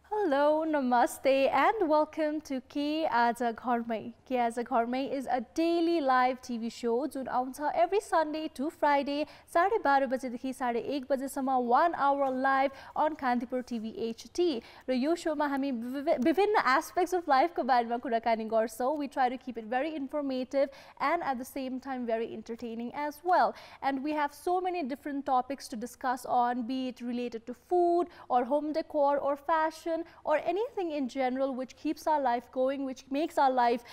Hello, namaste, and welcome to Aaja Ghar Mai. Aaja Ghar Mai is a daily live TV show jun auncha every Sunday to Friday, 12:30 baje देखि 1:30 baje सम्म 1 hour live on Kantipur TV HT. र यो शोमा हामी विभिन्न aspects of life को बारेमा कुराकानी गर्छौं. We try to keep it very informative and at the same time very entertaining as well. And we have so many different topics to discuss on, be it related to food or home decor or fashion or anything in general which keeps our life going, which makes our life,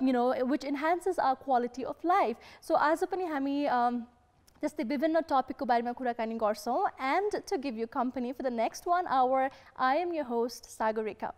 which enhances our quality of life. So आज पनि हामी जस्तै विभिन्न टपिकको बारेमा कुराकानी गर्छौं. And to give you company for the next 1 hour, I am your host Sagarika.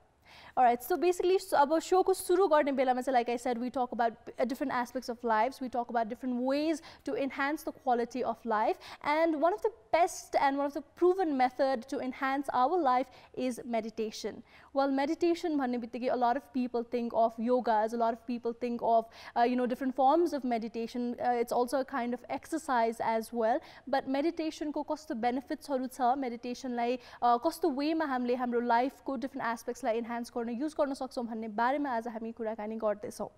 Alright, so basically अब show को सुरु गर्ने बेलामा चाहिँ like I said, we talk about different aspects of lives, we talk about different ways to enhance the quality of life, and one of the best and one of the proven method to enhance our life is meditation. Well, meditation भन्ने बित्तिकै a lot of people think of yogas, a lot of people think of different forms of meditation. It's also a kind of exercise as well, but meditation को कस्तो benefits हरु छ, meditation लाई कस्तो way मा हामीले हाम्रो life को different aspects लाई enhance गर्न use गर्न सक्छौं भन्ने बारेमा आज हामी कुराकानी गर्दैछौं.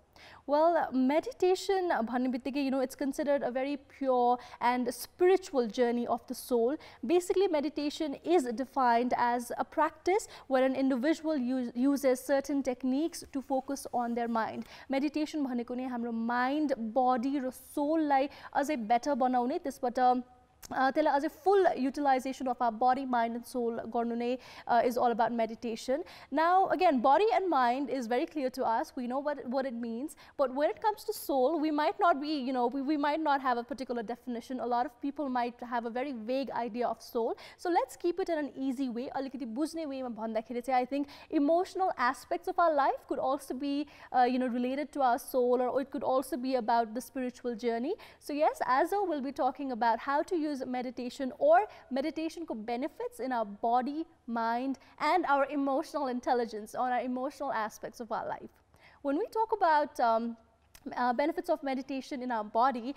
Well, meditation भन्ने बित्तिकै it's considered a very pure and spiritual journey of the soul. Basically, meditation is defined as a practice where an individual uses certain techniques to focus on their mind. Meditation भनेको नै हाम्रो mind, body र soul लाई अझै better बनाउने, त्यसबाट त्यसलाई अझै full utilization of our body, mind and soul गर्नु नै is all about meditation. Now again, body and mind is very clear to us. We know what it means, but when it comes to soul, we might not be, we might not have a particular definition. A lot of people might have a very vague idea of soul. So let's keep it in an easy way. अलिकति बुझ्ने way मा भन्दाखेरि चाहिँ I think emotional aspects of our life could also be related to our soul, or it could also be about the spiritual journey. So yes, Aaja will be talking about how to use meditation or meditation benefits in our body, mind and our emotional intelligence, on our emotional aspects of our life. When we talk about benefits of meditation in our body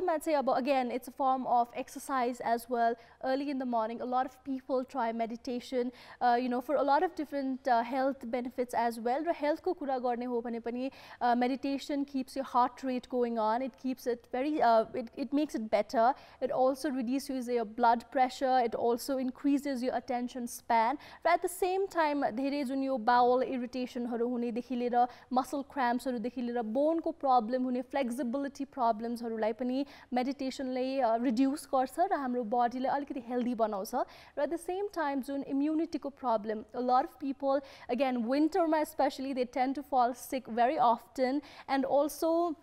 might say about, again, it's a form of exercise as well. Early in the morning, a lot of people try meditation, for a lot of different health benefits as well. Raw health को कुरा गर्ने हो भने पनि meditation keeps your heart rate going on. It keeps it very, it makes it better. It also reduces your blood pressure. It also increases your attention span. But at the same time, धेरै जुन यो bowel irritation हरु हुने देखि लिएर muscle cramps हरु देखि लिएर bone को problem हुने, flexibility problems हरुलाई पनि meditation ले reduce गर्छ र हाम्रो body ले अलिकति healthy बनाउँछ. र at the same time Jun immunity को problem, a lot of people, again winter मा especially, they tend to fall sick very often, and also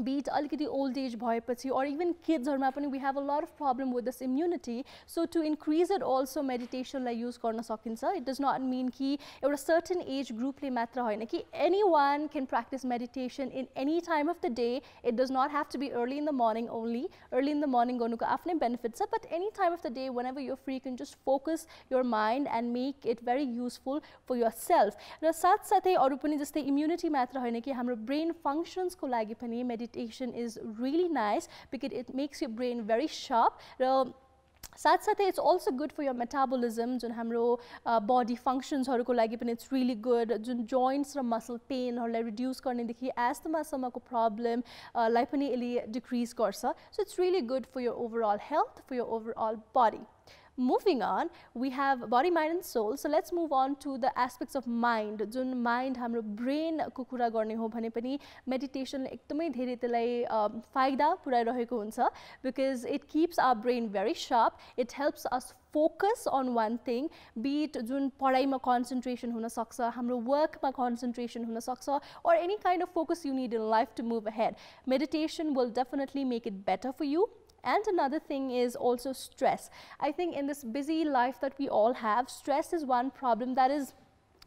be it alikiti old age bhayepachi or even kids haruma pani we have a lot of problem with this immunity. So to increase it also meditation lai use garna sakincha. It does not mean ki euta certain age group le matra hoina ki anyone can practice meditation in any time of the day. It does not have to be early in the morning only. Early in the morning गर्नुको आफ्नै benefits छ, but any time of the day, whenever you're free, you can just focus your mind and make it very useful for yourself. र साथसाथै अरु पनि जस्तै immunity मात्र होइन कि हाम्रो brain functions को लागि पनि meditation is really nice because it makes your brain very sharp. र साथसाथै it's also good for your metabolism. जुन हाम्रो body functions हरुको लागि पनि it's really good. Jun joints raw muscle pain हरुलाई reduce गर्ने देखि asthma सम्मको problem लाई पनि यसले decrease गर्छ. So it's really good for your overall health, for your overall body. Moving on, we have body, mind and soul. So let's move on to the aspects of mind. Jun mind हाम्रो brain को कुरा गर्ने हो भने पनि meditation ले एकदमै धेरै त्यसलाई फाइदा पुर्याइरहेको हुन्छ, because it keeps our brain very sharp. It helps us focus on one thing, be it जुन पढाइमा concentration हुन सक्छ, हाम्रो work मा concentration हुन सक्छ, or any kind of focus you need in life to move ahead. Meditation will definitely make it better for you. And another thing is also stress. I think in this busy life that we all have, stress is one problem that is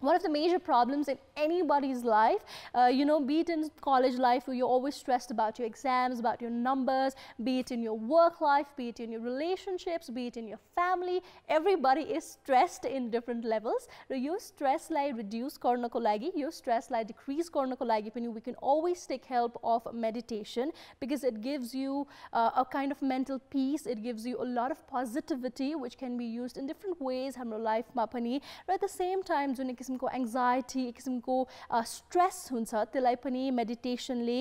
one of the major problems in anybody's life, you know, be it in college life where you're always stressed about your exams, about your numbers, be it in your work life, be it in your relationships, be it in your family, everybody is stressed in different levels. Your stress lai reduce garnako lagi, your stress lai decrease garnako lagi pani we can always take help of meditation, because it gives you a kind of mental peace, it gives you a lot of positivity which can be used in different ways hamro life ma pani. At the same time जुन किसिमको anxiety किसिमको stress हुन्छ त्यसलाई पनि मेडिटेसनले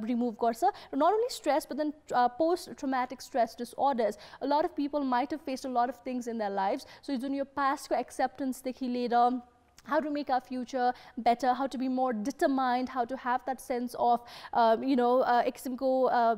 remove गर्छ. Not only stress but then post traumatic stress disorders, a lot of people might have faced a lot of things in their lives, so Jun yo past को acceptance देखि लिएर how to make our future better, how to be more determined, how to have that sense of, you know,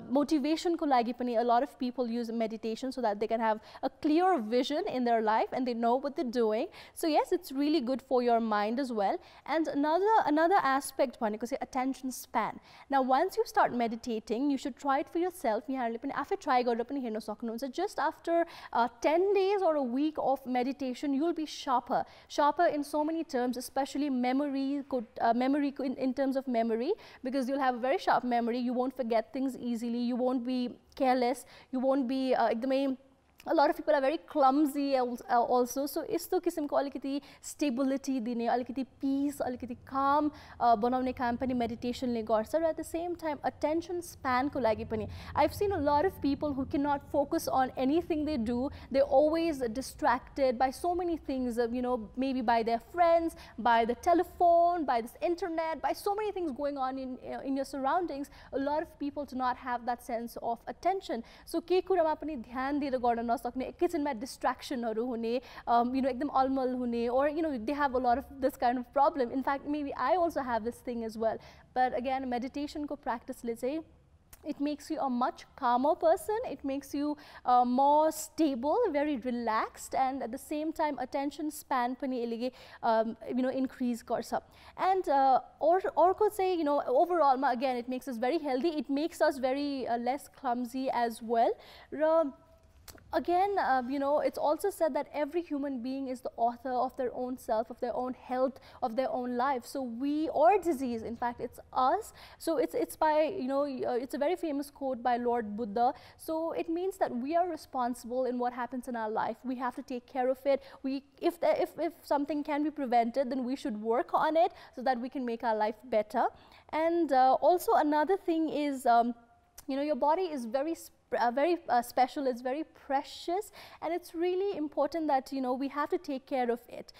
motivation ko lagi pani, a lot of people use meditation so that they can have a clear vision in their life and they know what they're doing. So yes, it's really good for your mind as well. And another aspect bhaneko chai attention span. Now once you start meditating, you should try it for yourself. yaharle pani afai try गरेर पनि हेर्न सक्नुहुन्छ. Just after 10 days or a week of meditation, you'll be sharper in so many terms, especially memory in terms of memory, because you'll have a very sharp memory. You won't forget things easily, you won't be careless, you won't be a lot of people are very clumsy also. So यस्तो किसिमको अलिकति stability दिने, अलिकति peace, अलिकति calm बनाउने काम पनि meditation ले गर्छ. र at the same time attention span को लागि पनि I've seen a lot of people who cannot focus on anything they do. They're always distracted by so many things, you know, maybe by their friends, by the telephone, by this internet, by so many things going on in your surroundings. A lot of people do not have that sense of attention. So के कुरामा पनि ध्यान दिएर गर्न नसक्ने, एकैछिनमा डिस्ट्र्याक्सनहरु हुने, you know, एकदम अलमल हुने, or you know, they have a lot of this kind of problem. In fact, maybe I also have this thing as well. But again, meditation ko practice le चाहिँ it makes you a much calmer person, it makes you more stable, very relaxed, and at the same time attention span pani elige you know, increase garcha. And or could say, you know, overall again it makes us very healthy, it makes us very less clumsy as well. Again, you know, it's also said that every human being is the author of their own self, of their own health, of their own life. So we, or disease, in fact, it's us. So it's by, you know, it's a very famous quote by Lord Buddha. So it means that we are responsible in what happens in our life. We have to take care of it. If something can be prevented, then we should work on it so that we can make our life better. And also another thing is, you know, your body is very special, it's very precious, and it's really important that, you know, we have to take care of it.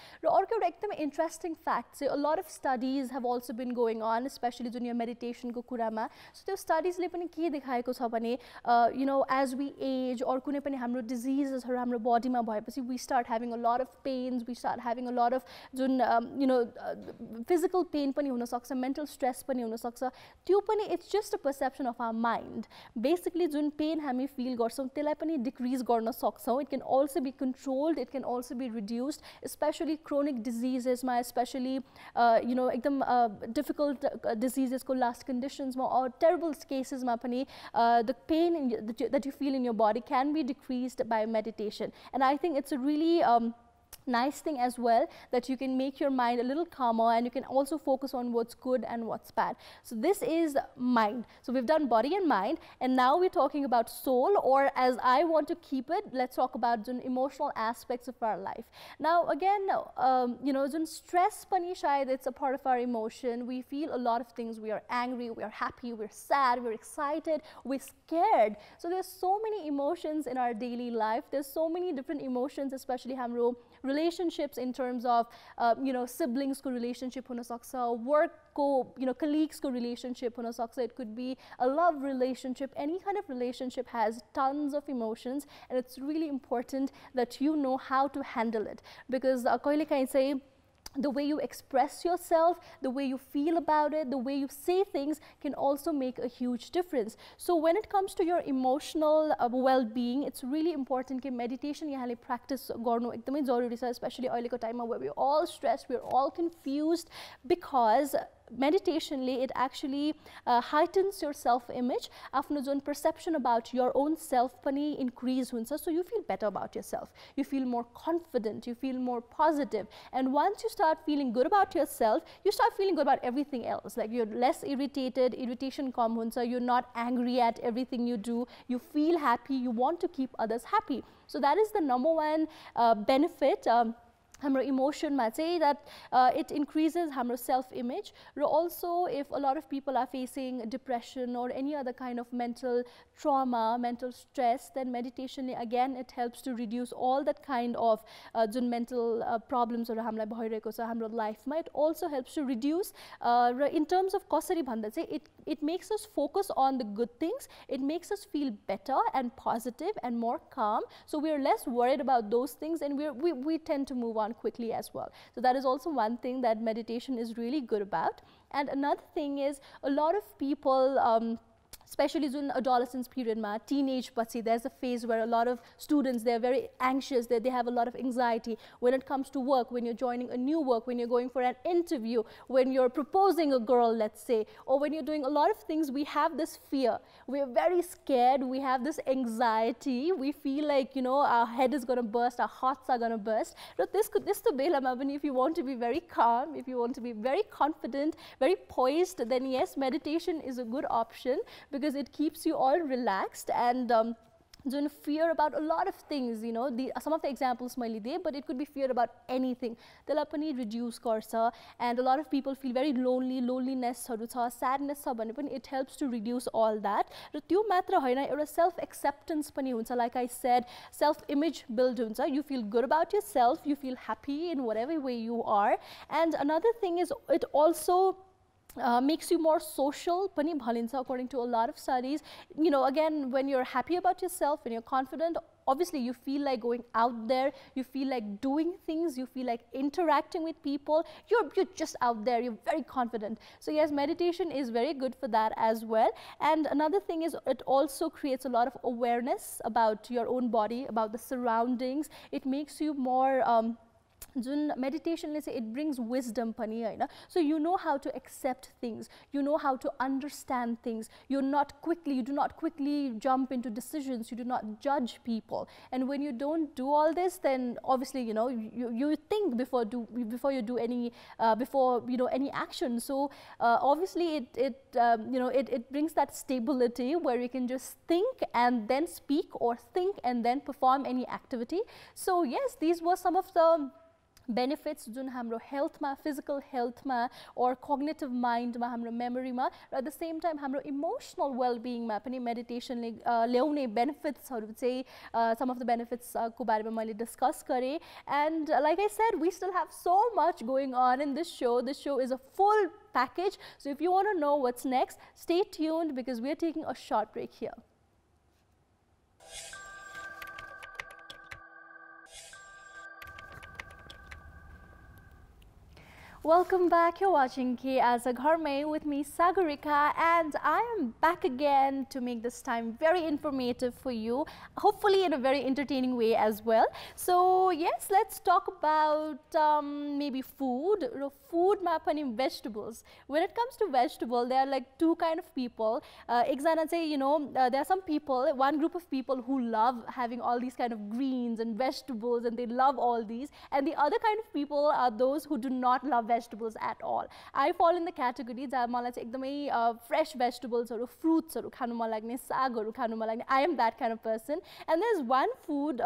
Interesting fact, a lot of studies have also been going on, especially junior meditation ko kurama. So those studies le pani ke dekhayeko cha bhane, you know, as we age or kunai pani hamro diseases haru hamro body ma bhayeपछि we start having a lot of pains, we start having a lot of you know, physical pain pani huna sakcha, mental stress pani huna sakcha. Tyo pani it's just a perception of our mind. Basically jun pain हामी feel गर्छौं त्यसलाई पनि decrease गर्न सक्छौं. It can also be controlled, it can also be reduced, especially chronic diseases ma, especially you know, एकदम difficult diseases ko last conditions ma, or terrible cases ma pani the pain that you feel in your body can be decreased by meditation. And I think it's a really nice thing as well, that you can make your mind a little calmer and you can also focus on what's good and what's bad. So this is mind. So we've done body and mind, and now we're talking about soul, or as I want to keep it, let's talk about the emotional aspects of our life. Now again, you know, stress pani shayad it's a part of our emotion. We feel a lot of things. We are angry, we are happy, we're sad, we're excited, we're scared. So there's so many emotions in our daily life. There's so many different emotions, especially hamro relationships in terms of you know, siblings ko relationship huna sakcha, work ko, you know, colleagues ko relationship huna sakcha, it could be a love relationship. Any kind of relationship has tons of emotions, and it's really important that you know how to handle it, because kaile kahin say the way you express yourself, the way you feel about it, the way you say things can also make a huge difference. So when it comes to your emotional well-being, it's really important that meditation yahanle practice garnu ekdamai jaruri cha, especially ahileko time ma where we're all stressed, we're all confused, because meditation it actually heightens your self-image. Afno Jun perception about your own self पनि increase हुन्छ, so you feel better about yourself. You feel more confident, you feel more positive, and once you start feeling good about yourself, you start feeling good about everything else. Like you're less irritated, irritation कम हुन्छ, you're not angry at everything you do, you feel happy, you want to keep others happy. So that is the number one benefit. हाम्रो इमोसनमा चाहिँ that it increases हाम्रो self-image. Also, if a lot of people are facing depression or any other kind of mental trauma, mental stress, then meditation again it helps to reduce all that kind of Jun mental problems हरु हामीलाई भइरहेको छ हाम्रो लाइफमा. It also helps to reduce in terms of कसरी भन्दा चाहिँ it makes us focus on the good things. It makes us feel better and positive and more calm. So we are less worried about those things, and we tend to move on quickly as well. So that is also one thing that meditation is really good about. And another thing is a lot of people especially in adolescence period, teenage, there's a phase where a lot of students, they're very anxious, they have a lot of anxiety when it comes to work, when you're joining a new work, when you're going for an interview, when you're proposing a girl, let's say, or when you're doing a lot of things, we have this fear. We're very scared, we have this anxiety, we feel like, you know, our head is going to burst, our hearts are going to burst. But this to if you want to be very calm, if you want to be very confident, very poised, then yes, meditation is a good option, because it keeps you all relaxed and fear about a lot of things, you know, some of the examples मैले दिए, but it could be fear about anything. त्यसलाई पनि reduce गर्छ, and a lot of people feel very lonely, loneliness हरु छ, sadness छ भने पनि it helps to reduce all that. र त्यो मात्र हैन, एउटा self acceptance पनि हुन्छ. Like I said, self image build हुन्छ. You feel good about yourself, you feel happy in whatever way you are. And another thing is it also makes you more social, pani bhalincha, according to a lot of studies. You know, again, when you're happy about yourself, when you're confident, obviously you feel like going out there, you feel like doing things, you feel like interacting with people, you're just out there, you're very confident. So yes, meditation is very good for that as well. And another thing is it also creates a lot of awareness about your own body, about the surroundings. It makes you more Jun meditation, let's say, it brings wisdom pani haina. So you know how to accept things, you know how to understand things, you do not quickly jump into decisions, you do not judge people. And when you don't do all this, then obviously, you know, you think before you do any any action. So obviously it brings that stability where you can just think and then speak, or think and then perform any activity. So yes, these were some of the benefits जुन हाम्रो हेल्थमा, physical healthमा, or cognitive mindमा, हाम्रो memoryमा, र at the same time हाम्रो emotional well-beingमा पनि meditationले ल्याउने benefitsहरु चाहिँ some of the benefits को बारेमा मैले discuss गरे. And like I said, we still have so much going on in this show. This show is a full package. So if you want to know what's next, stay tuned, because we are taking a short break here. Welcome back. You're watching Aaja Ghar Mai with me, Sagarika, and I am back again to make this time very informative for you, hopefully in a very entertaining way as well. So yes, let's talk about maybe food. Food ma pani vegetables. When it comes to vegetable, there are like two kind of people. Exana say, you know, there are some people, one group of people who love having all these kind of greens and vegetables, and they love all these, and the other kind of people are those who do not love vegetables at all. I fall in the category that मलाई चाहिँ एकदमै fresh vegetables or fruits हरु खानु मन लाग्ने, सागहरु खानु मन लाग्ने. I am that kind of person. And there's one food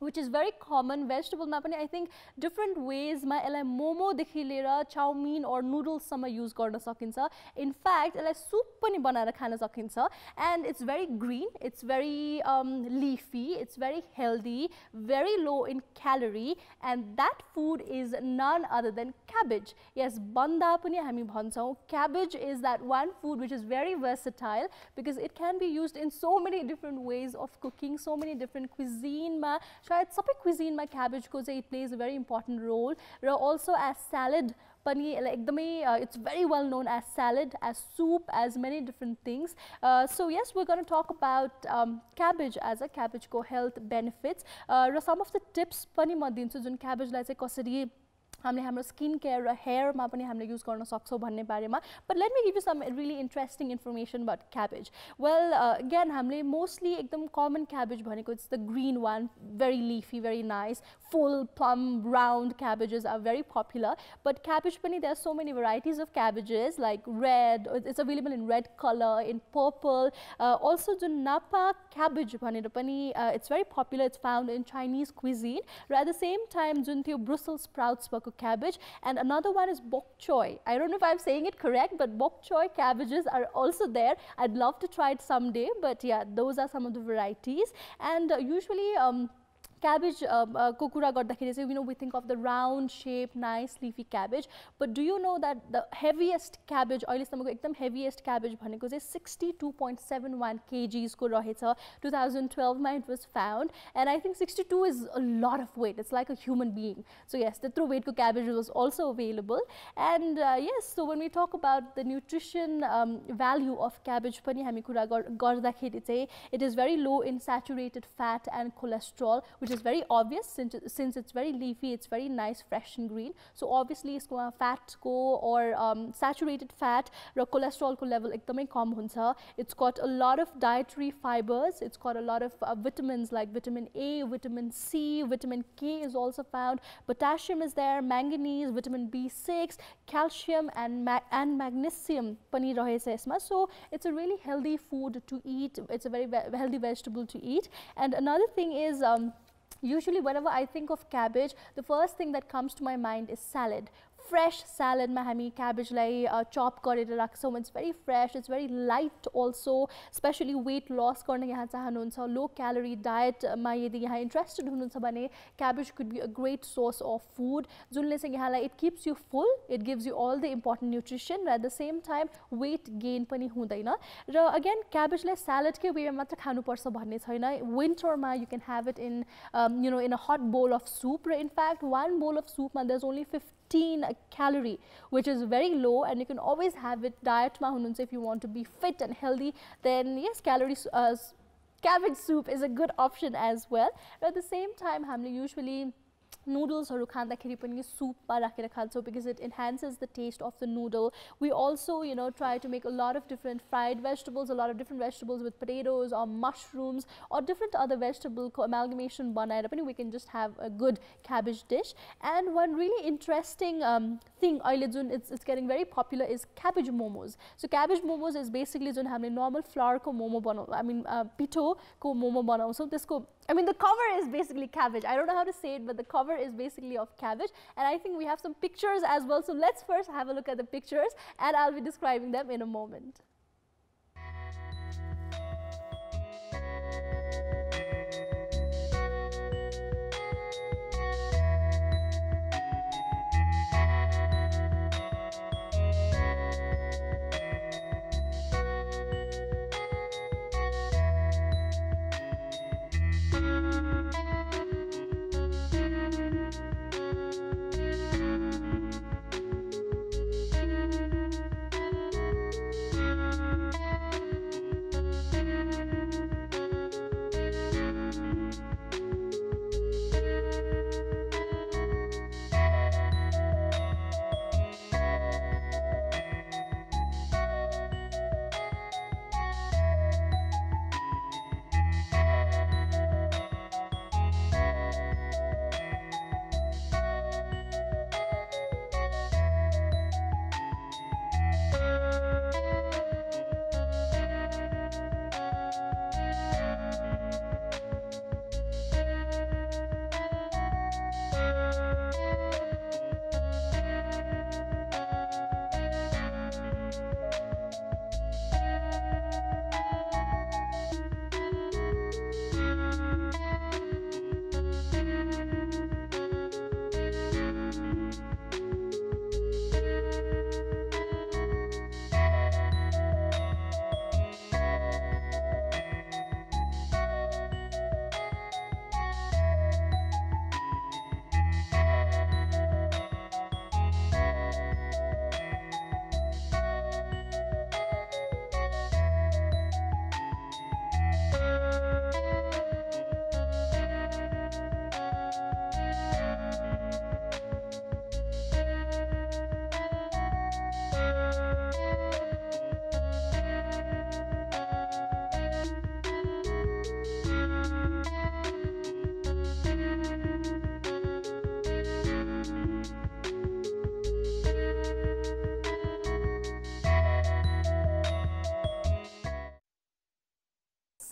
which is very common, vegetable ma pani I think different ways ma यसलाई मोमो देखि लिएर चाउमिन or noodles सम्म use गर्न सकिन्छ. In fact, यसलाई soup पनि बनाएर खान सकिन्छ, and it's very green, it's very leafy, it's very healthy, very low in calorie, and that food is none other than cabbage. Yes, banda पनि हामी भन्छौं. Cabbage is that one food which is very versatile, because it can be used in so many different ways of cooking, so many different cuisine ma. Shayad sabai cuisine ma cabbage ko it plays a very important role. Also as salad pani ekdamai it's very well known as salad, as soup, as many different things. So yes, we're going to talk about cabbage as a cabbage ko health benefits. Some of the tips pani ma dinchu jun cabbage lai chai kasari हामीले हाम्रो skin care र हेयरमा पनि हामीले use गर्न सक्छौं भन्ने बारेमा but let me give you some really interesting information about cabbage well again हामीले mostly एकदम कमन क्याबेज भनेको it's the green one very leafy very nice full plum round cabbages are very popular but cabbage pani there are so many varieties of cabbages like red it's available in red color in purple also the napa cabbage bhanera pani it's very popular it's found in Chinese cuisine but at the same time jun thyo Brussels sprouts bhako cabbage and another one is bok choy I don't know if I'm saying it correct but bok choy cabbages are also there I'd love to try it someday but yeah those are some of the varieties and usually cabbage ko kura gardakheri chai we think of the round shape nice leafy cabbage but do you know that the heaviest cabbage अहिले सम्मको एकदम heaviest cabbage भनेको चाहिँ 62.71 kgs को रहेछ 2012 मा it was found and I think 62 is a lot of weight it's like a human being so yes त्यत्रो weight को cabbage was also available and yes so when we talk about the nutrition value of cabbage पनि हामी कुरा गर्दाखेरि चाहिँ it is very low in saturated fat and cholesterol which is very obvious since it's very leafy it's very nice fresh and green so obviously यसको fat को or saturated fat raw cholesterol को level एकदमै कम हुन्छ it's got a lot of dietary fibers it's got a lot of vitamins like vitamin A vitamin C vitamin K is also found potassium is there manganese vitamin B6 calcium and magnesium पनि रहेछ यसमा so it's a really healthy food to eat it's a very healthy vegetable to eat and another thing is usually whenever I think of cabbage the first thing that comes to my mind is salad fresh salad ma hami cabbage lai chop garera rakhchau it's very fresh it's very light also especially weight loss garna yaha chahanuncha low calorie diet ma yadi yaha interested hununcha bhane cabbage could be a great source of food junle chai yaha lai it keeps you full it gives you all the important nutrition at the same time weight gain pani hudaina ra again cabbage lai salad ke way ma matra khanu parcha bhanne chaina winter ma you can have it in in a hot bowl of soup in fact one bowl of soup ma there's only 15 calorie which is very low and you can always have it diet ma hununcha if you want to be fit and healthy then yes cabbage soup is a good option as well but at the same time hamle usually noodles haru khandakheri pani soup ma rakhera khalchau because it enhances the taste of the noodle we also try to make a lot of different fried vegetables a lot of different vegetables with potatoes or mushrooms or different other vegetable amalgamation banaera pani we can just have a good cabbage dish and one really interesting thing aile jun it's getting very popular is cabbage momos so cabbage momos is basically jun hamle normal flour ko momo banau pito ko momo banauchau त्यसको the cover is basically cabbage I don't know how to say it but the cover is basically of cabbage and I think we have some pictures as well so let's first have a look at the pictures and I'll be describing them in a moment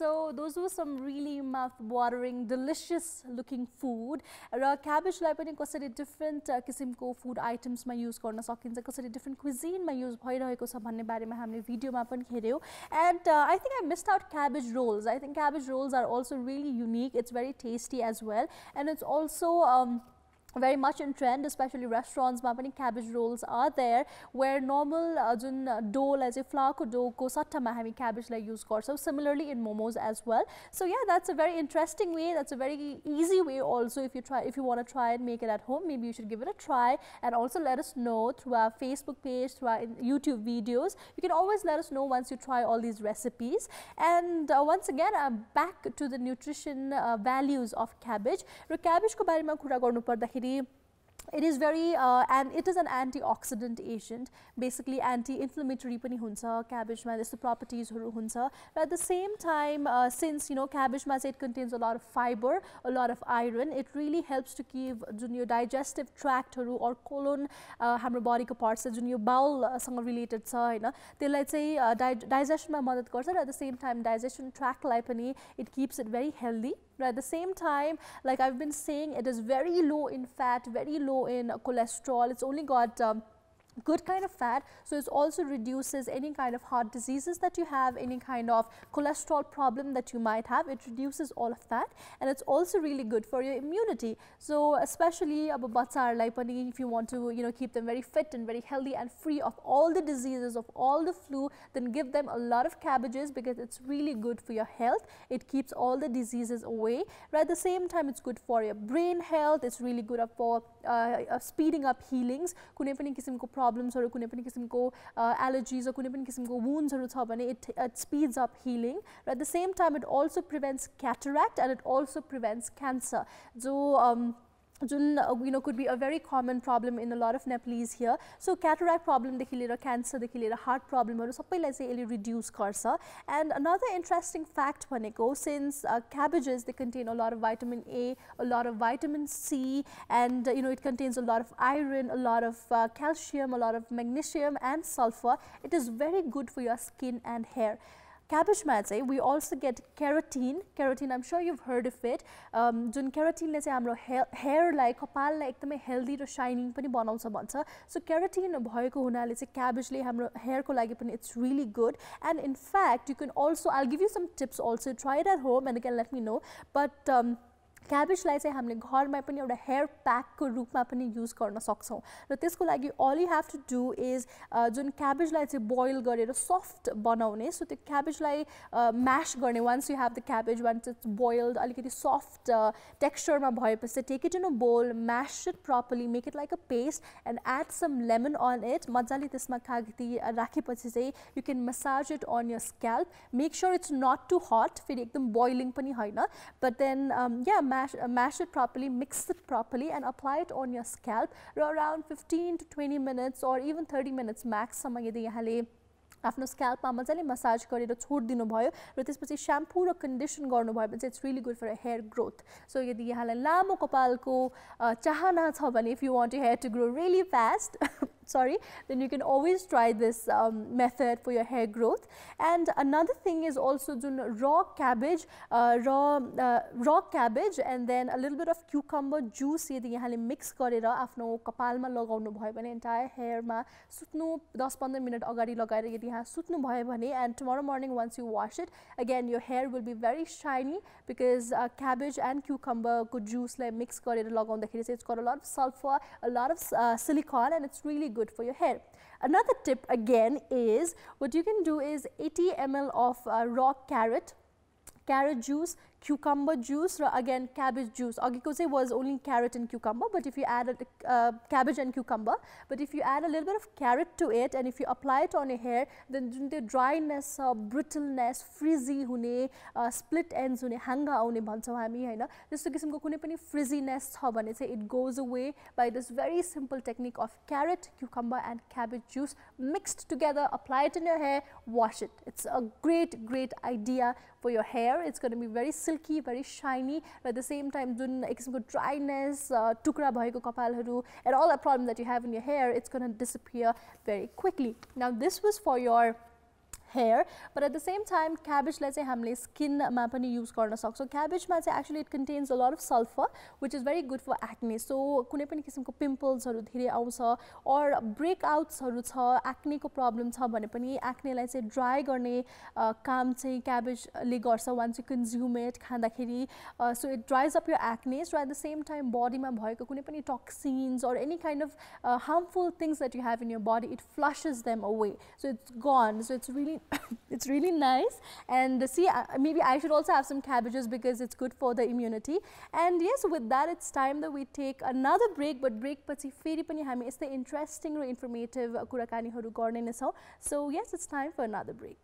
So those were some really mouth-watering, delicious-looking food. र क्याबेजलाई पनि कसरी different किसिमको food आइटम्समा use गर्न सकिन्छ, कसरी different क्विजिनमा use भइरहेको छ भन्ने बारेमा हामीले भिडियोमा पनि हेऱ्यौँ. And I think I missed out cabbage rolls. I think cabbage rolls are also really unique. It's very tasty as well, and it's also very much in trend, especially restaurants ma pani cabbage rolls are there, where normal jun dough like flour ko dough ko satta ma hami cabbage lai use garchau. Similarly in momos as well. So yeah, that's a very interesting way, that's a very easy way also. If you want to try and make it at home, maybe you should give it a try, and also let us know through our Facebook page, through our YouTube videos. You can always let us know once you try all these recipes. And once again, back to the nutrition values of cabbage. Ro cabbage ko barema kura garnu parda it is very and it is an antioxidant agent, basically anti-inflammatory pani huncha cabbage ma the properties haru huncha. At the same time, since you know cabbage ma it contains a lot of fiber, a lot of iron, it really helps to keep your digestive tract haru or colon hamro body ko parts jun yo bowel sanga related cha haina त्यसलाई चाहिँ digestion ma madat garcha, at the same time digestion tract lai pani it keeps it very healthy. At the same time, like I've been saying, it is very low in fat, very low in cholesterol. It's only got good kind of fat, so it also reduces any kind of heart diseases that you have, any kind of cholesterol problem that you might have. It reduces all of that, and it's also really good for your immunity. So especially if you want to keep them very fit and very healthy and free of all the diseases, of all the flu, then give them a lot of cabbages, because it's really good for your health. It keeps all the diseases away. But at the same time, it's good for your brain health. It's really good for speeding up healings. Kunai pani kisimko problems or kunai pani kisimko allergies or kunai pani kisimko wounds haru cha bhane it speeds up healing. At the same time, it also prevents cataract, and it also prevents cancer. So could be a very common problem in a lot of Nepalese here. So cataract problem dekhi liera cancer dekhi liera heart problem haru sabai lai चाहिँ यसले reduce गर्छ. And another interesting fact भनेको, since cabbages, they contain a lot of vitamin A, a lot of vitamin C, and it contains a lot of iron, a lot of calcium, a lot of magnesium and sulfur. It is very good for your skin and hair. Cabbage ma चाहिँ we also get keratin. Keratin, I'm sure you've heard of it. Jun keratin ले चाहिँ हाम्रो hair लाई, कपाल लाई एकदमै healthy र shining पनि बनाउँछ भन्छ. So keratin भएको हुनाले चाहिँ cabbage ले हाम्रो hair को लागि पनि it's really good. And in fact, you can also, I'll give you some tips also. Try it at home and again let me know. But cabbage लाई चाहिँ हामीले घरमै पनि एउटा hair pack को रूपमा पनि use गर्न सक्छौं. र त्यसको लागि all you have to do is Jun cabbage लाई चाहिँ boil गरेर soft बनाउने. So त्यो cabbage लाई mash गर्ने. Once you have the cabbage, once it's boiled, अलिकति soft texture मा भएपछि take it in a bowl, mash it properly, make it like a paste, and add some lemon on it. मजाले त्यसमा कागती राखेपछि चाहिँ you can massage it on your scalp. Make sure it's not too hot, फेरि एकदम boiling पनि हैन. But then yeah, mash it properly, mix it properly, and apply it on your scalp around 15 to 20 minutes or even 30 minutes max. सम्म यदि यहाँले आफ्नो स्क्याल्पमा मजाले massage गरेर छोड्दिनु भयो र त्यसपछि स्याम्पू र कन्डिसन गर्नुभयो भने चाहिँ it's really good for a hair growth. So यदि यहाँलाई लामो कपालको चाहना छ भने, if you want your hair to grow really fast, sorry, then you can always try this method for your hair growth. And another thing is also raw cabbage, raw cabbage and then a little bit of cucumber juice यदि यहाँले mix गरेर आफ्नो कपालमा लगाउनु भयो भने, entire hair मा सुत्नु 10-15 minute अगाडि लगाएर यदि यहाँ सुत्नु भयो भने, and tomorrow morning once you wash it, again your hair will be very shiny, because cabbage and cucumber को juice लाई mix गरेर लगाउँदाखेरि चाहिँ it's got a lot of sulfur, a lot of silicone, and it's really good for your hair. Another tip again is, what you can do is 80 ml of raw carrot juice, cucumber juice, again cabbage juice. Agiko was only carrot and cucumber, but if you add cabbage and cucumber, but if you add a little bit of carrot to it and if you apply it on your hair, then the dryness, brittleness, frizzy hune, split ends hune, hanga aune bhaन्छौं हामी हैन. त्यस्तो किसिमको कुनै पनि frizziness छ भने चाहिँ it goes away by this very simple technique of carrot, cucumber and cabbage juice mixed together. Apply it in your hair, wash it. It's a great idea for your hair. It's going to be very silky, very shiny, but at the same time जुन एक किसिमको dryness, टुक्रा भएको कपालहरु, and all that problem that you have in your hair, it's going to disappear very quickly. Now this was for your hair, but at the same time cabbage lai chai hamle skin ma pani use garna सक्छौं. Cabbage ma chai actually it contains a lot of sulfur which is very good for acne. So कुनै पनि किसिमको pimples हरु धेरै आउँछ or breakouts हरु छ, acne को problem छ भने पनि acne लाई चाहिँ dry गर्ने काम चाहिँ cabbage ले गर्छ once you consume it खाँदाखेरि. So it dries up your acne. So at the same time body मा भएको कुनै पनि toxins or any kind of harmful things that you have in your body, it flushes them away. So it's gone. So it's really it's really nice. And see, maybe I should also have some cabbages because it's good for the immunity. And yes, with that it's time that we take another break, but break पछि फेरि पनि हामी यस्तै interesting र informative कुराकानीहरु गर्ने नै छौं. So yes, it's time for another break.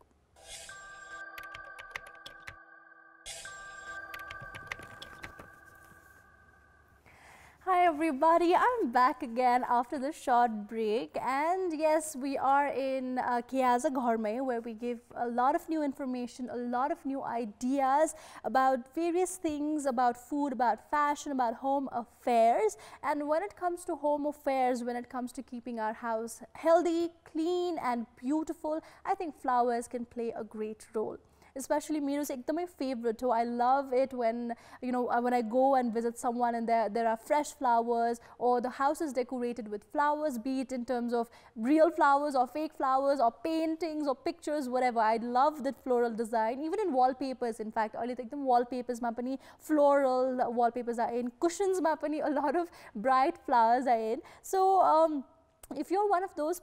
Hi everybody, I'm back again after the short break, and yes, we are in Aaja Ghar Mai, where we give a lot of new information, a lot of new ideas about various things, about food, about fashion, about home affairs. And when it comes to home affairs, when it comes to keeping our house healthy, clean and beautiful, I think flowers can play a great role. Especially मेरो चाहिँ एकदमै favorite हो. I love it when when I go and visit someone and there are fresh flowers or the house is decorated with flowers, be it in terms of real flowers or fake flowers or paintings or pictures, whatever. I love that floral design, even in wallpapers. In fact, अहिले त एकदम wallpapers मा पनि floral wallpapers are in, cushions मा पनि a lot of bright flowers are in. So if you're one of those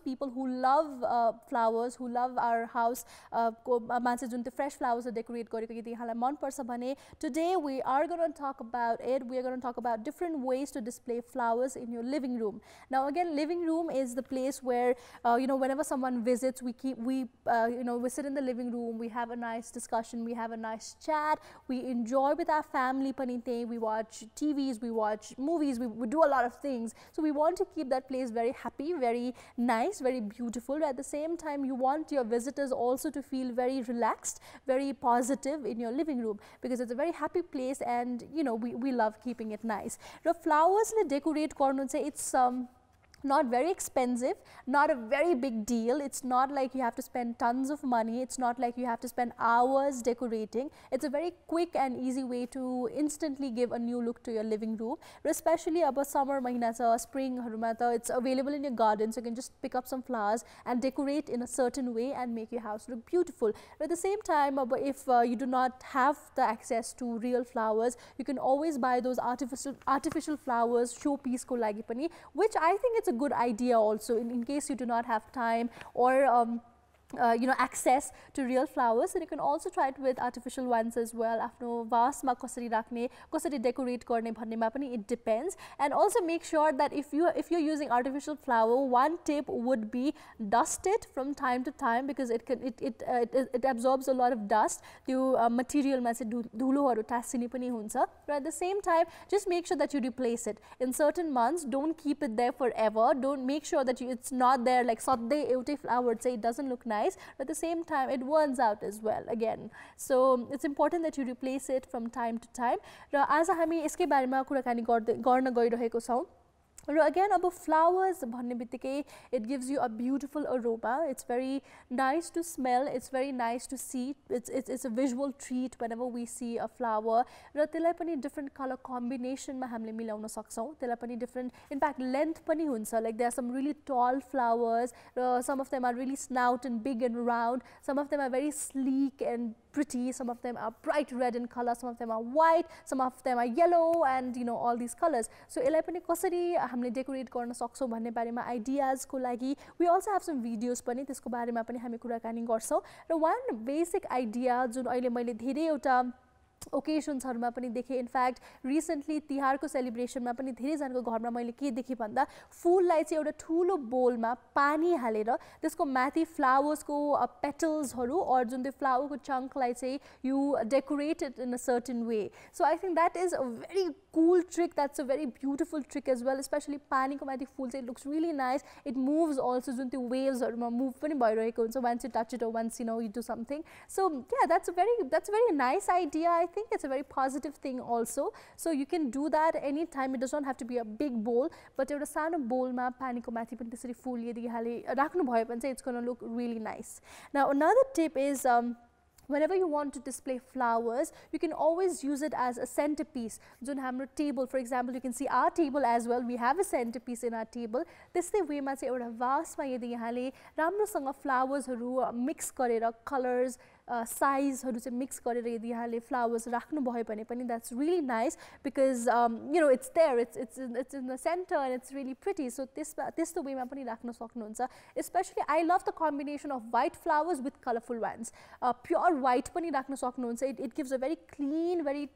people who love flowers, who love our house, मान्छे जुन fresh flowers decorate गरेको यदि यहाँलाई मन पर्छ भने, today we are going to talk about it. We are going to talk about different ways to display flowers in your living room. Now again, living room is the place where whenever someone visits, we sit in the living room, we have a nice discussion, we have a nice chat, we enjoy with our family pani त्यही, we watch TVs, we watch movies, we do a lot of things. So we want to keep that place very happy, very nice, very beautiful. At the same time, you want your visitors also to feel very relaxed, very positive in your living room, because it's a very happy place, and we love keeping it nice. The flowers le decorate garnu चाहिँ it's not very expensive, not a very big deal. It's not like you have to spend tons of money. It's not like you have to spend hours decorating. It's a very quick and easy way to instantly give a new look to your living room. Especially about summer mahina cha, spring haruma ta, it's available in your garden, so you can just pick up some flowers and decorate in a certain way and make your house look beautiful. But at the same time, if you do not have the access to real flowers, you can always buy those artificial flowers showpiece ko lagi pani, which I think it's a good idea also in case you do not have time or access to real flowers. And you can also try it with artificial ones as well. Afno vase ma कसरी राख्ने, कसरी decorate गर्ने भन्नेमा पनि it depends. And also make sure that if you're using artificial flower, one tip would be dust it from time to time, because it absorbs a lot of dust. त्यो material मा चाहिँ धुलोहरु टाँसिने पनि हुन्छ. But at the same time, just make sure that you replace it in certain months. Don't keep it there forever. Don't make sure that it's not there like सधैँ एउटै flower चाहिँ it doesn't look nice. But at the same time, it burns out as well again. So it's important that you replace it from time to time. र आज हामी यसकै बारेमा कुराकानी गर्न गइरहेको छौं. Again, about flowers, it gives you a beautiful aroma. It's very nice to smell. It's very nice to see. It's a visual treat whenever we see a flower. Different color combination ma hamle milauna saksau. Different, in fact, length pani hunsa. Like there are some really tall flowers. Some of them are really snout and big and round. Some of them are very sleek and pretty. Some of them are bright red in color. Some of them are white. Some of them are yellow, and all these colors. So कसरी हामीले decorate गर्न सक्छौं भन्ने बारेमा ideas को लागि we also have some videos पनि त्यसको बारेमा पनि हामी कुराकानी गर्छौं. र one basic idea जुन अहिले मैले धेरै एउटा occasions हरुमा पनि देखे. In fact, recently तिहारको celebration मा पनि धेरै जनाको घरमा मैले के देखे भन्दा फूललाई चाहिँ एउटा ठूलो बोलमा पानी हालेर त्यसको माथि flowers को petals हरु or जुन त्यो flower को chunk लाई चाहिँ you decorate it in a certain way. So I think that is a very cool trick. That's a very beautiful trick as well, especially पानी को माथि फूल चाहिँ it looks really nice. It moves also, जुन त्यो waves हरुमा move पनि भइरहेको हुन्छ once you touch it or once you do something. So yeah, that's a very nice idea, I think it's a very positive thing also. So you can do that anytime. It does not have to be a big bowl, but एउटा सानो बोलमा पानीको माथि पनि त्यसरी full यदि हाले राख्नु भयो भने चाहिँ it's going to look really nice. Now another tip is whenever you want to display flowers, you can always use it as a centerpiece. जुन हाम्रो table, for example, you can see our table as well. We have a centerpiece in our table. त्यस्तै वेमा चाहिँ एउटा वासमा यदि यहाँले राम्रोसँग फ्लावर्सहरू mix गरेर colours साइजहरू चाहिँ मिक्स गरेर यदि यहाँले फ्लावर्स राख्नु भयो भने पनि that's really nice because you know it's there, it's in the center and it's really pretty. So त्यस्तो वेमा पनि राख्न सक्नुहुन्छ. Especially I love the combination of white flowers with colorful ones. Pure white pani rakhna sakनुहुन्छ. It gives a very clean, very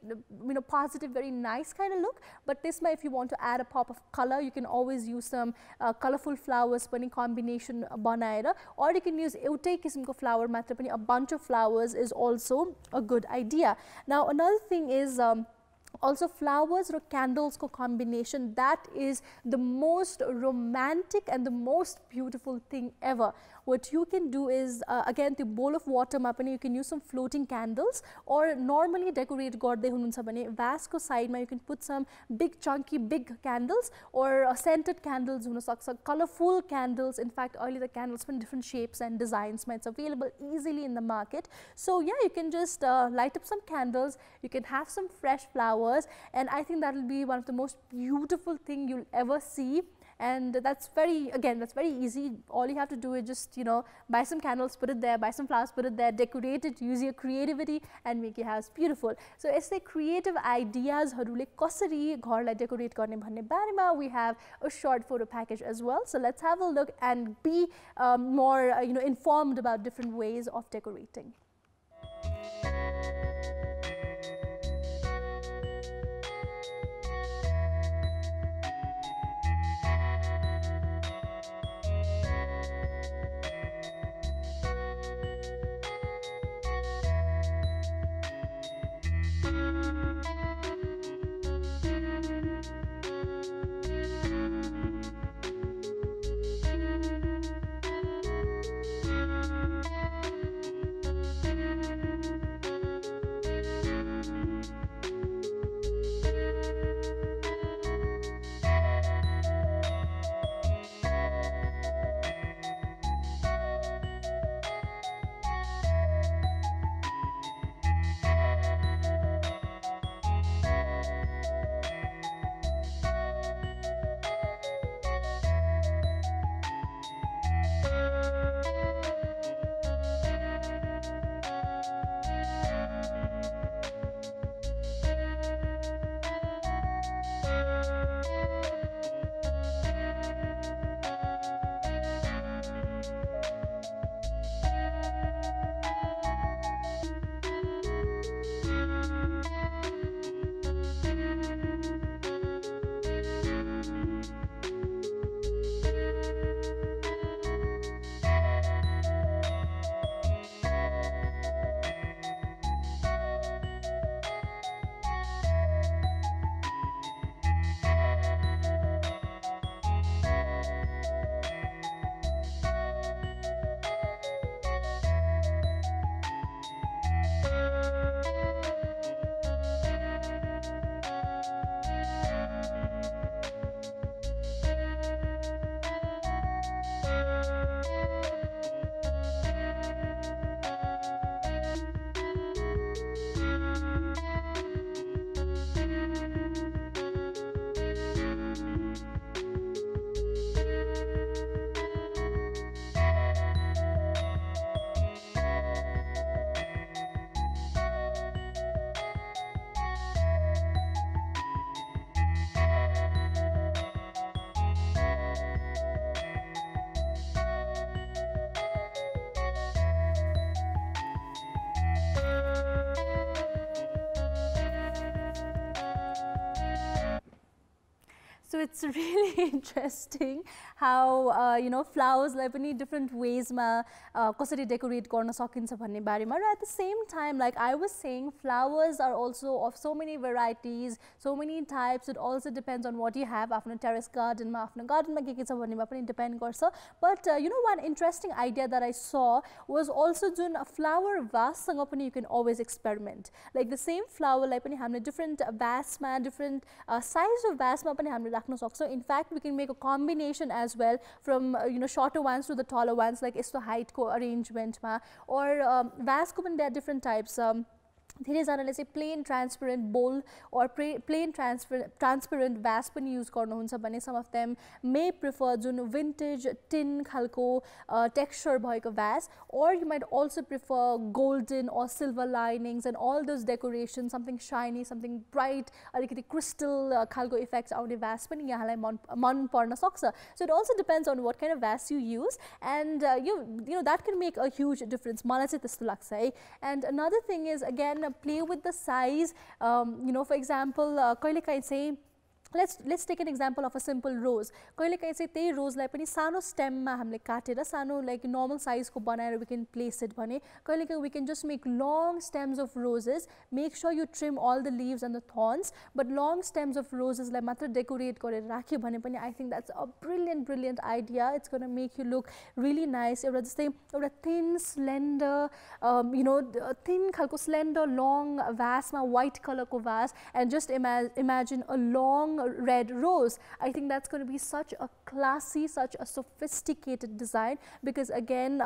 positive, very nice kind of look. But त्यसमा if you want to add a pop of color, you can always use some colorful flowers pani combination बनाएर, or you can use एउटै किसिमको flower मात्र पनि, a bunch of flowers is also a good idea. Now another thing is also flowers or candles ko combination, that is the most romantic and the most beautiful thing ever. What you can do is again the bowl of water ma pani you can use some floating candles, or normally decorate gardai hununcha bhane vase ko side ma you can put some big chunky big candles, or scented candles huna sakcha, colorful candles. In fact early the candles from different shapes and designs ma, it's available easily in the market. So yeah, you can just light up some candles, you can have some fresh flowers, and I think that will be one of the most beautiful thing you'll ever see. And that's very easy. All you have to do is just buy some candles, put it there, buy some flowers, put it there, decorate it, use your creativity and make your house beautiful. So यस्तै creative ideas हरूले कसरी घरलाई decorate गर्ने भन्ने बारेमा we have a short photo package as well. So let's have a look and be more informed about different ways of decorating. So it's really interesting how you know flowers like पनि different ways ma कसरी decorate गर्न सकिन्छ भन्ने बारेमा र at the same time like I was saying flowers are also of so many varieties, so many types. It also depends on what you have आफ्नो terrace garden ma आफ्नो garden ma के छ भन्नेमा पनि depend गर्छ. But you know one interesting idea that I saw was also Jun flower vase सँग पनि you can always experiment. Like the same flower लाई पनि हामीले different vase ma different size of vase ma पनि हामीले राख्न सक्छौं. In fact we can make a combination as well from you know shorter ones to the taller ones like यस्तो height को arrangement ma or vase को पनि there are different types. धेरैजनाले चाहिँ plain transparent bowl or plain transparent vase पनि use गर्नुहुन्छ भने some of them may prefer Jun vintage tin खालको texture भएको vase, or you might also prefer golden or silver linings and all those decorations, something shiny, something bright, अलिकति crystal खालको effects आउने vase पनि यहाँलाई मन पर्न सक्छ. So it also depends on what kind of vase you use, and you know that can make a huge difference. मलाई चाहिँ त्यस्तो लाग्छ है. And another thing is again play with the size. You know, for example, kaile kai चाहिँ let's take an example of a simple rose. कहिले काहीँ चाहिँ त्यही रोजलाई पनि सानो स्टेममा हामीले काटेर सानो like normal size को बनाएर we can place it भने कहिले काहीँ we can just make long stems of roses. Make sure you trim all the leaves and the thorns, but long stems of roses लाई मात्र decorate गरेर राख्यो भने पनि I think that's a brilliant idea. It's going to make you look really nice. एउटा जस्तै एउटा thin slender you know thin खालको slender long vase मा white color को vase, and just imagine a long red rose. I think that's going to be such a classy, such a sophisticated design, because again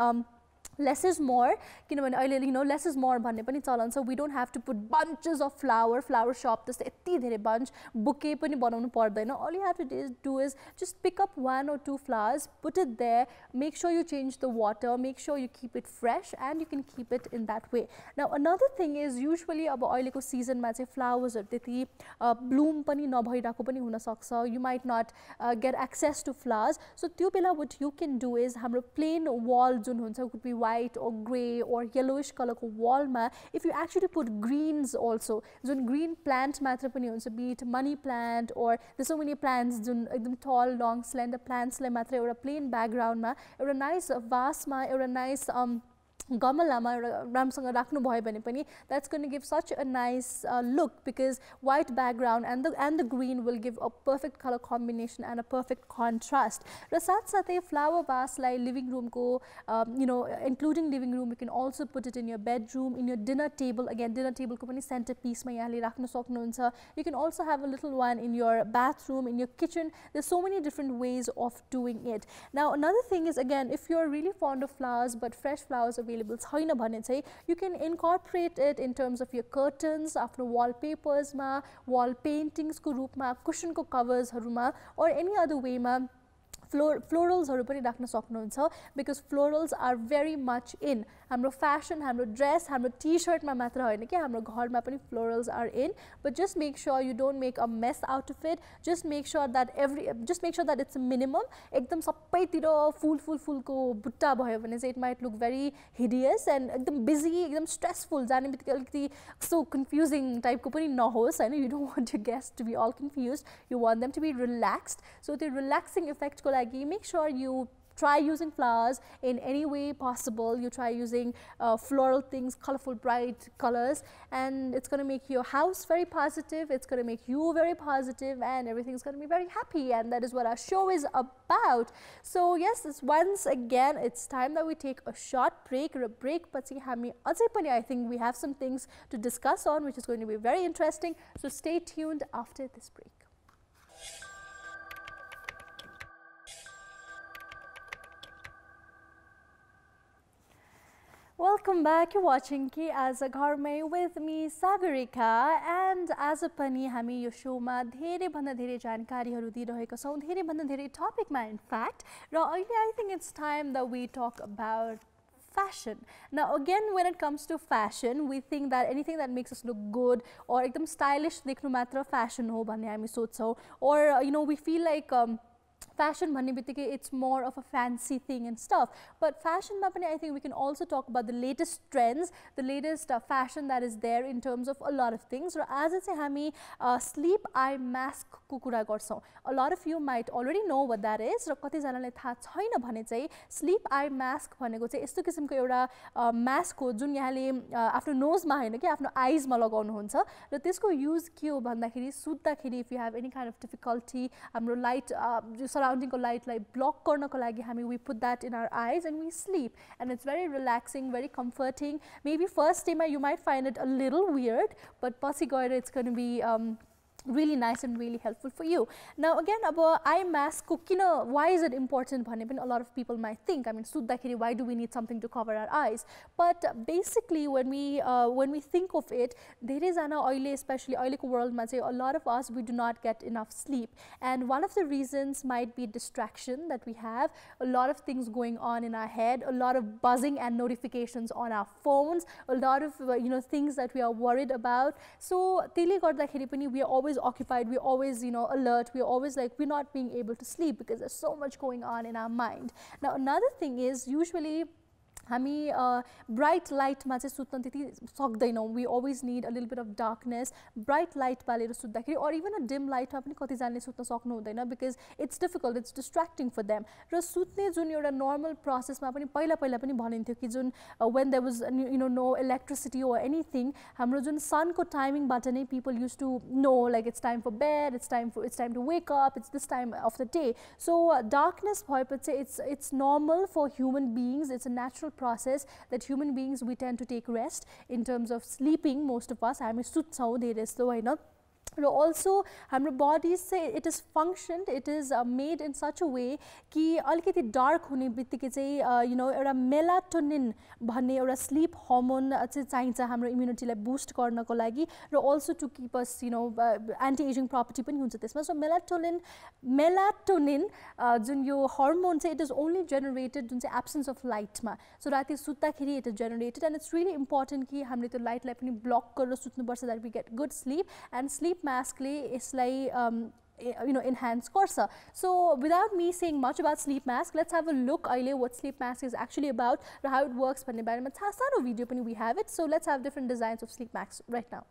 less is more. किनभने अहिले you know less is more भन्ने पनि चलन छ. We don't have to put bunches of flower shop त्यस्तै यति धेरै bunch bouquet पनि बनाउनु पर्दैन. All you have to do is just pick up 1 or 2 flowers, put it there, make sure you change the water, make sure you keep it fresh, and you can keep it in that way. Now another thing is usually अब अहिलेको season मा चाहिँ flowers हरु त्यति bloom पनि नभइराको पनि हुन सक्छ. You might not get access to flowers, so त्यो बेला what you can do is हाम्रो plain wall जुन हुन्छ could be white or grey or yellowish color को wall ma if you actually put greens also, Jun green plant मात्र पनि हुन्छ, be it money plant or there's so many plants जुन एकदम tall long slender plants लाई मात्र एउटा plain background मा एउटा nice vase मा एउटा nice गमलामा राम्रोसँग राख्नु भयो भने पनि that's going to give such a nice look, because white background and the green will give a perfect color combination and a perfect contrast. र साथसाथै flower vase लाई living room को you know including living room, you can also put it in your bedroom, in your dinner table. Again dinner table को पनि centerpiece मा यहाँले राख्न सक्नुहुन्छ. You can also have a little one in your bathroom, in your kitchen. There's so many different ways of doing it. Now another thing is again if you're really fond of flowers but fresh flowers available छैन भने चाहिँ you can incorporate it in terms of your curtains, आफ्नो wallpapers मा, wall paintings को रूपमा, cushion को covers हरुमा, or any other way मा florals हरु पनि राख्न सक्नुहुन्छ, because florals are very much in. हाम्रो fashion, हाम्रो dress, हाम्रो t-shirt मा मात्र हैन के हाम्रो घरमा पनि florals are in, but just make sure you don't make a mess out of it. Just make sure that it's a minimum. एकदम सबैतिर फूल को बुट्टा भयो भने चाहिँ it might look very hideous and एकदम busy, एकदम stressful, जाने बित्तिकै अलिकति so confusing type को पनि नहोस् हैन. You don't want your guests to be all confused. You want them to be relaxed. So the relaxing effect को लागि make sure you try using flowers in any way possible. You try using floral things, colorful bright colors, and it's going to make your house very positive, it's going to make you very positive, and everything's going to be very happy, and that is what our show is about. So yes, once again it's time that we take a short break. Or a break पछि हामी अझै पनि I think we have some things to discuss on which is going to be very interesting. So stay tuned after this break. Welcome back. You're watching Aaja Ghar Mai with me, Sagarika, and as a pani हामी यो शोमा धेरै भन्दा धेरै जानकारीहरु दिइरहेका छौं, धेरै भन्दा धेरै टपिकमा in fact. र अहिले I think it's time that we talk about fashion. Now again when it comes to fashion, we think that anything that makes us look good or एकदम stylish देख्नु मात्र fashion हो भन्ने हामी सोच्छौं, or you know we feel like fashion भन्ने बित्तिकै it's more of a fancy thing and stuff, but fashion मा पनि I think we can also talk about the latest trends, the latest fashion that is there in terms of a lot of things. र आज चाहिँ हामी sleep eye mask को कुरा गर्छौं. A lot of you might already know what that is, र कतिजनालाई थाहा छैन भने चाहिँ sleep eye mask भनेको चाहिँ यस्तो किसिमको एउटा mask हो जुन यहाँले आफ्नो नोज मा हैन कि आफ्नो आइज मा लगाउनुहुन्छ र त्यसको युज के हो भन्दाखेरि सुत्दाखेरि if you have any kind of difficulty, हाम्रो लाइट surrounding को लाइटलाई ब्लक गर्नको लागि हामी we put that in our eyes and we sleep, and it's very relaxing, very comforting. Maybe first time you might find it a little weird, but पछि गएर it's going to be really nice and really helpful for you. Now again, about eye mask, why is it important? A lot of people might think, I mean, why do we need something to cover our eyes? But basically, when we think of it, there is an oily, especially oily world, a lot of us, we do not get enough sleep. And one of the reasons might be distraction that we have, a lot of things going on in our head, a lot of buzzing and notifications on our phones, a lot of things that we are worried about. So, we are always occupied, we're always alert, we're always like we're not being able to sleep because there's so much going on in our mind. Now another thing is usually हामी bright light मा चाहिँ सुत्न त्यति सक्दैनौं. We always need a little bit of darkness, bright light बालेर सुत्दाखेरि or even a dim light मा पनि कतिजनाले सुत्न सक्नु हुँदैन because it's difficult, it's distracting for them. र सुत्ने जुन एउटा normal process मा पनि पहिला पनि भनिन्थ्यो कि जुन when there was no electricity or anything, हाम्रो जुन sun को timing बाट नै people used to know like it's time for bed, it's time to wake up, it's this time of the day. So darkness भएपछि it's normal for human beings, it's a natural process that human beings we tend to take rest in terms of sleeping. Most of us हामी सुत्छौं धेरै जस्तो हैन. Also, our bodies say it is functioned, it is made in such a way कि अलिकति dark हुने बित्तिकै चाहिँ एउटा melatonin भन्ने एउटा sleep hormone चाहिँ चाहिन्छ हाम्रो immunity लाई boost गर्नको लागि र also to keep us anti-aging property पनि हुन्छ त्यसमा. So melatonin जुन यो hormone चाहिँ it is only generated जुन चाहिँ absence of light मा. So राति सुत्दाखेरि it is generated, and it's really important कि हामीले त्यो light लाई पनि block गरेर सुत्नुपर्छ that we get good sleep, and sleep mask यसलाई enhance गर्छ. So without me saying much about sleep mask, let's have a look अहिले what sleep mask is actually about raw how it works भन्ने बारेमा सानो video पनि we have it. So let's have different designs of sleep masks right now.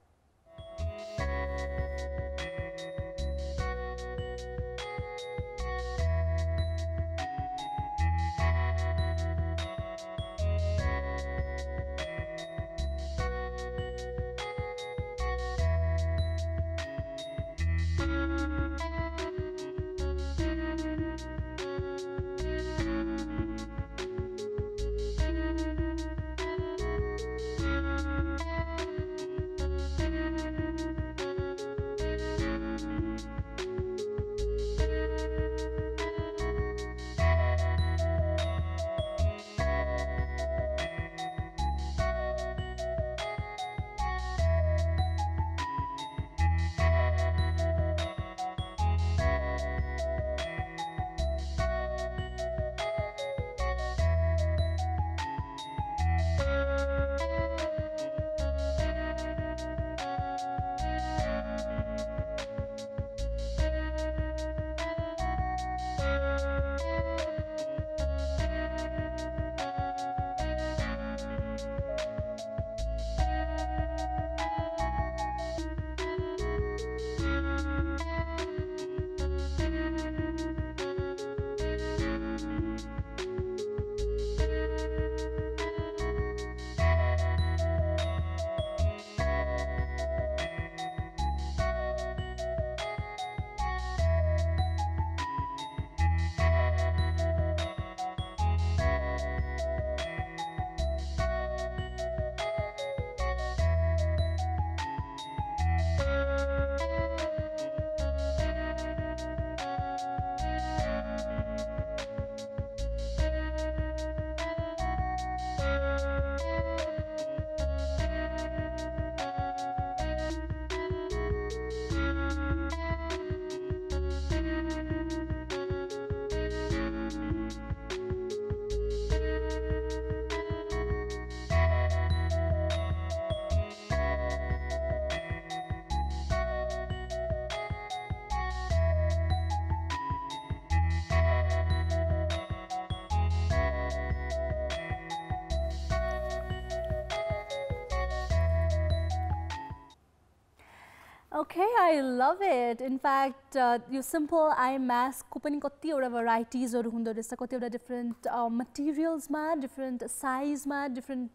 Okay, I love it. In fact, your simple eye mask ko pani katiwata varieties haru hundo rahcha, katiwata different materials ma, different size ma, different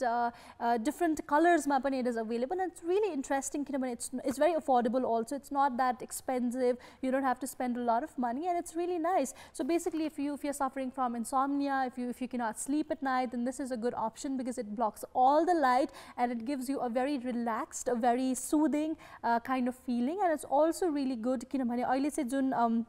colors ma pani it is available, and it's really interesting kinabhane it's very affordable also. It's not that expensive. You don't have to spend a lot of money, and it's really nice. So basically, if you're suffering from insomnia, if you cannot sleep at night, then this is a good option because it blocks all the light and it gives you a very relaxed, a very soothing kind of feeling, and it's also really good kinabhane अहिले चाहिँ जुन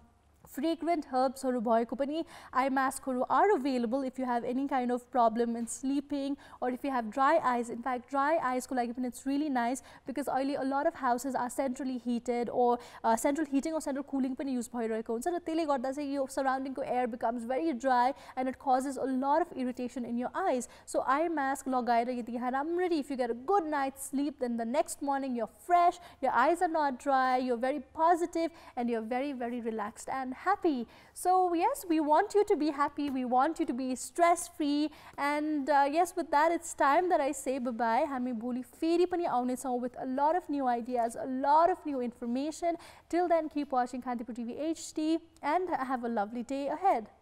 fragrant herbs haru bhayeko pani eye mask haru are available if you have any kind of problem in sleeping or if you have dry eyes. In fact, dry eyes ko lagi pani it's really nice because a lot of houses are centrally heated or central heating or central cooling pani use bhayiraheko huncha ra त्यसले गर्दा चाहिँ यो surrounding ko air becomes very dry and it causes a lot of irritation in your eyes. So eye mask lagaera yati ramrari if you get a good night's sleep, then the next morning you're fresh, your eyes are not dry, you're very positive and you're very, very relaxed and happy. So yes, we want you to be happy, we want you to be stress free, and yes, with that it's time that I say bye bye. Hami bholi feri pani aune chhau with a lot of new ideas, a lot of new information. Till then, keep watching Kantipur TV HD and have a lovely day ahead.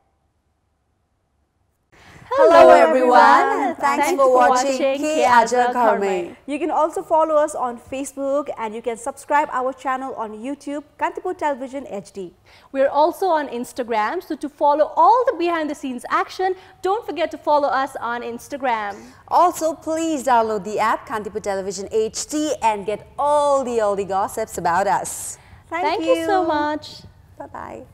Hello everyone, thanks for watching Aaja Ghar Mai. You can also follow us on Facebook and you can subscribe our channel on YouTube, Kantipur Television HD. We're also on Instagram, so to follow all the behind the scenes action, don't forget to follow us on Instagram. Also, please download the app Kantipur Television HD and get all the gossips about us. Thank you so much. Bye-bye.